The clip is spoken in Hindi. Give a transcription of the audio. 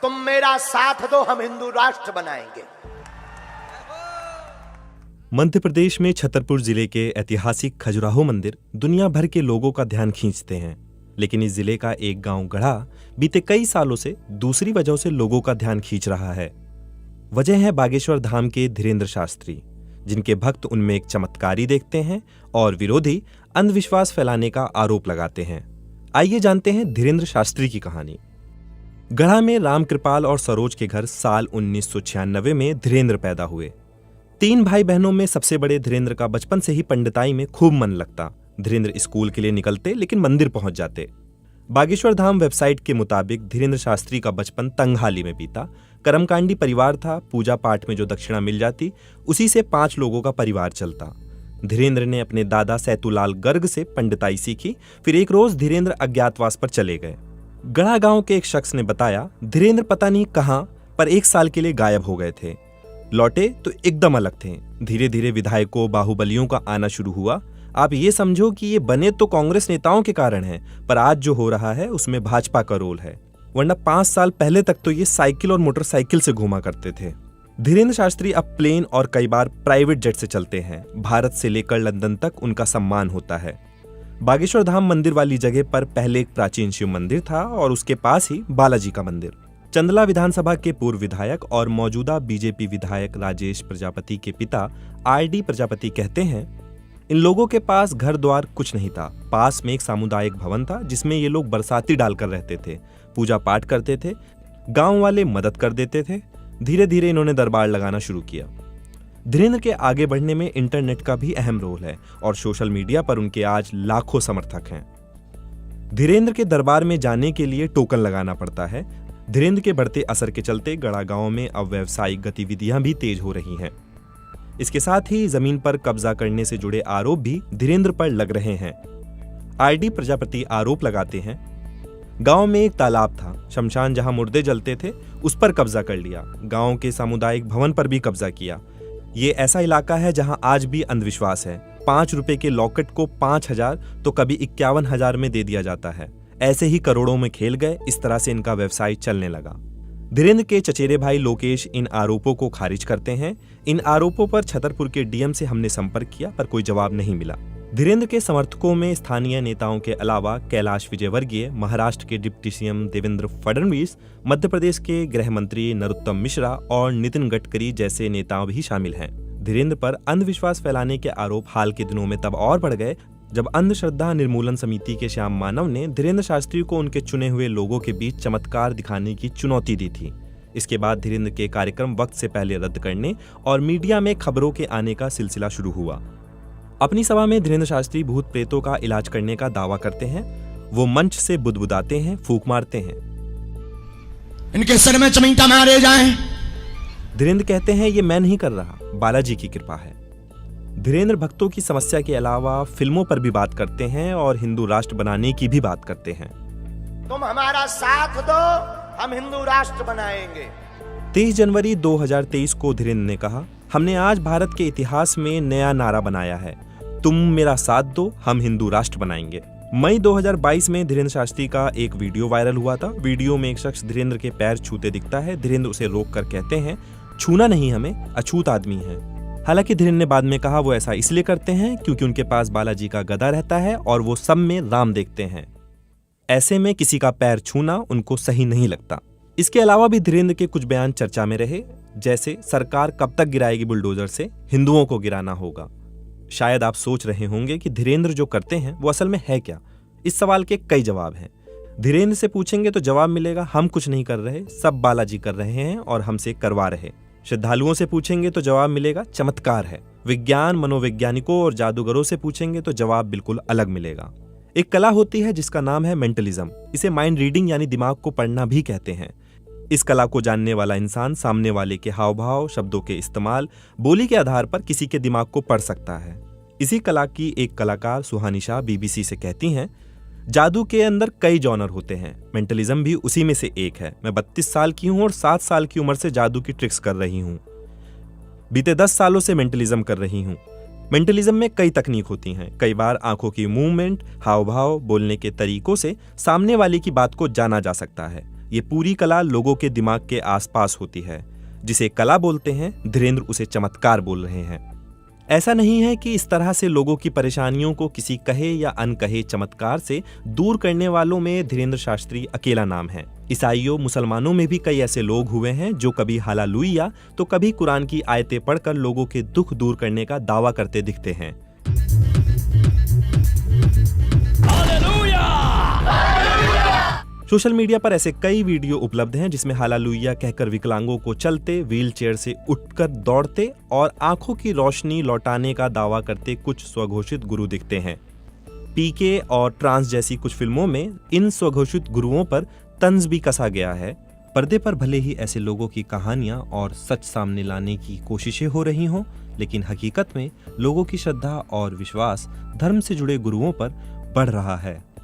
तुम मेरा साथ दो, हम हिंदू राष्ट्र बनाएंगे। मध्य प्रदेश में छतरपुर जिले के ऐतिहासिक खजुराहो मंदिर दुनिया भर के लोगों का ध्यान खींचते हैं, लेकिन इस जिले का एक गांव गढ़ा बीते कई सालों से दूसरी वजहों से लोगों का ध्यान खींच रहा है। वजह है बागेश्वर धाम के धीरेन्द्र शास्त्री, जिनके भक्त उनमें एक चमत्कारी देखते हैं और विरोधी अंधविश्वास फैलाने का आरोप लगाते हैं। आइए जानते हैं धीरेन्द्र शास्त्री की कहानी। गढ़ा में रामकृपाल और सरोज के घर साल 1996 में धीरेन्द्र पैदा हुए। 3 भाई बहनों में सबसे बड़े धीरेन्द्र का बचपन से ही पंडिताई में खूब मन लगता। धीरेन्द्र स्कूल के लिए निकलते लेकिन मंदिर पहुंच जाते। बागेश्वर धाम वेबसाइट के मुताबिक धीरेन्द्र शास्त्री का बचपन तंगहाली में बीता। कर्मकांडी परिवार था, पूजा पाठ में जो दक्षिणा मिल जाती उसी से 5 लोगों का परिवार चलता। धीरेन्द्र ने अपने दादा सैतुलाल गर्ग से पंडिताई सीखी। फिर एक रोज धीरेन्द्र अज्ञातवास पर चले गए। गढ़ा गांव के एक शख्स ने बताया, धीरेन्द्र पता नहीं कहां पर 1 साल के लिए गायब हो गए थे। लौटे तो एकदम अलग थे। धीरे धीरे विधायकों बाहुबलियों का आना शुरू हुआ। आप ये समझो कि ये बने तो कांग्रेस नेताओं के कारण है, पर आज जो हो रहा है उसमें भाजपा का रोल है, वरना 5 साल पहले तक तो ये साइकिल और मोटरसाइकिल से घूमा करते थे। धीरेन्द्र शास्त्री अब प्लेन और कई बार प्राइवेट जेट से चलते हैं। भारत से लेकर लंदन तक उनका सम्मान होता है। बागेश्वर धाम मंदिर वाली जगह पर पहले एक प्राचीन शिव मंदिर था और उसके पास ही बालाजी का मंदिर। चंदला विधानसभा के पूर्व विधायक और मौजूदा बीजेपी विधायक राजेश प्रजापति के पिता आरडी प्रजापति कहते हैं, इन लोगों के पास घर द्वार कुछ नहीं था। पास में एक सामुदायिक भवन था जिसमें ये लोग बरसाती डालकर रहते थे, पूजा पाठ करते थे, गांव वाले मदद कर देते थे। धीरे धीरे इन्होंने दरबार लगाना शुरू किया। धीरेन्द्र के आगे बढ़ने में इंटरनेट का भी अहम रोल है और सोशल मीडिया पर उनके आज लाखों समर्थक हैं। धीरेन्द्र के दरबार में जाने के लिए टोकन लगाना पड़ता है। धीरेन्द्र के बढ़ते असर के चलते गढ़ा गांव में अब व्यावसायिक गतिविधियां भी तेज हो रही हैं। इसके साथ ही जमीन पर कब्जा करने से जुड़े आरोप भी धीरेन्द्र पर लग रहे हैं। आरडी प्रजापति आरोप लगाते हैं, गांव में एक तालाब था, शमशान जहां मुर्दे जलते थे उस पर कब्जा कर लिया। गांव के सामुदायिक भवन पर भी कब्जा किया। ये ऐसा इलाका है जहां आज भी अंधविश्वास है। 5 रुपए के लॉकेट को 5000 तो कभी 51,000 में दे दिया जाता है। ऐसे ही करोड़ों में खेल गए। इस तरह से इनका व्यवसाय चलने लगा। धीरेन्द्र के चचेरे भाई लोकेश इन आरोपों को खारिज करते हैं। इन आरोपों पर छतरपुर के डीएम से हमने संपर्क किया पर कोई जवाब नहीं मिला। धीरेन्द्र के समर्थकों में स्थानीय नेताओं के अलावा कैलाश विजयवर्गीय, महाराष्ट्र के डिप्टी सीएम देवेंद्र फडणवीस, मध्य प्रदेश के गृह मंत्री नरोत्तम मिश्रा और नितिन गडकरी जैसे नेता भी शामिल हैं। धीरेन्द्र पर अंधविश्वास फैलाने के आरोप हाल के दिनों में तब और बढ़ गए जब अंधश्रद्धा निर्मूलन समिति के श्याम मानव ने धीरेन्द्र शास्त्री को उनके चुने हुए लोगों के बीच चमत्कार दिखाने की चुनौती दी थी। इसके बाद धीरेन्द्र के कार्यक्रम वक्त से पहले रद्द करने और मीडिया में खबरों के आने का सिलसिला शुरू हुआ। अपनी सभा में धीरेन्द्र शास्त्री भूत प्रेतों का इलाज करने का दावा करते हैं। वो मंच से बुदबुदाते हैं, फूंक मारते हैं, इनके सर में चमीटा मारे जाएं। धीरेन्द्र कहते हैं, ये मैं नहीं कर रहा, बालाजी की कृपा है। धीरेन्द्र भक्तों की समस्या के अलावा फिल्मों पर भी बात करते हैं और हिंदू राष्ट्र बनाने की भी बात करते हैं। तुम हमारा साथ दो, हम हिंदू राष्ट्र बनाएंगे। 23 जनवरी 2023 को धीरेन्द्र ने कहा, हमने आज भारत के इतिहास में नया नारा बनाया है, तुम मेरा साथ दो, हम हिंदू राष्ट्र बनाएंगे। मई 2022 में धीरेन्द्र शास्त्री का एक वीडियो वायरल हुआ था। वीडियो में एक शख्स धीरेन्द्र के पैर छूते दिखता है। धीरेन्द्र उसे रोक कर कहते हैं, छूना नहीं हमें, अछूत आदमी है। हालांकि धीरेन्द्र ने बाद में कहा वो ऐसा इसलिए करते हैं क्योंकि उनके पास बालाजी का गदा रहता है और वो सब में राम देखते हैं। ऐसे में किसी का पैर छूना उनको सही नहीं लगता। इसके अलावा भी धीरेन्द्र के कुछ बयान चर्चा में रहे, जैसे सरकार कब तक गिराएगी बुलडोजर से, हिंदुओं को गिराना होगा। शायद आप सोच रहे होंगे कि धीरेन्द्र जो करते हैं वो असल में है क्या। इस सवाल के कई जवाब हैं। धीरेन्द्र से पूछेंगे तो जवाब मिलेगा, हम कुछ नहीं कर रहे, सब बालाजी कर रहे हैं और हमसे करवा रहे। श्रद्धालुओं से पूछेंगे तो जवाब मिलेगा, चमत्कार है। विज्ञान मनोवैज्ञानिकों और जादूगरों से पूछेंगे तो जवाब बिल्कुल अलग मिलेगा। एक कला होती है जिसका नाम है मेंटलिज्म। इसे माइंड रीडिंग यानी दिमाग को पढ़ना भी कहते हैं। इस कला को जानने वाला इंसान सामने वाले के हाव भाव, शब्दों के इस्तेमाल, बोली के आधार पर किसी के दिमाग को पढ़ सकता है। इसी कला की एक कलाकार सुहानी शाह बीबीसी से कहती हैं, जादू के अंदर कई जॉनर होते हैं, मेंटलिज्म भी उसी में से एक है। मैं 32 साल की हूं और 7 साल की उम्र से जादू की ट्रिक्स कर रही हूं। बीते 10 सालों से मेंटलिज्म कर रही हूं। मेंटलिज्म में कई तकनीक होती हैं। कई बार आंखों की मूवमेंट, हाव भाव, बोलने के तरीकों से सामने वाले की बात को जाना जा सकता है। ये पूरी कला लोगों के दिमाग के आसपास होती है। जिसे कला बोलते हैं, धीरेन्द्र उसे चमत्कार बोल रहे हैं। ऐसा नहीं है कि इस तरह से लोगों की परेशानियों को किसी कहे या अनकहे चमत्कार से दूर करने वालों में धीरेन्द्र शास्त्री अकेला नाम है। ईसाइयों, मुसलमानों में भी कई ऐसे लोग हुए हैं जो कभी हालेलुया तो कभी कुरान की आयतें पढ़कर लोगों के दुख दूर करने का दावा करते दिखते हैं। सोशल मीडिया पर ऐसे कई वीडियो उपलब्ध हैं जिसमें हालेलुया कहकर विकलांगों को चलते, व्हीलचेयर से उठकर दौड़ते और आंखों की रोशनी लौटाने का दावा करते कुछ स्वघोषित गुरु दिखते हैं। पीके और ट्रांस जैसी कुछ फिल्मों में इन स्वघोषित गुरुओं पर तंज भी कसा गया है। पर्दे पर भले ही ऐसे लोगों की कहानियां और सच सामने लाने की कोशिशें हो रही हों, लेकिन हकीकत में लोगों की श्रद्धा और विश्वास धर्म से जुड़े गुरुओं पर बढ़ रहा है।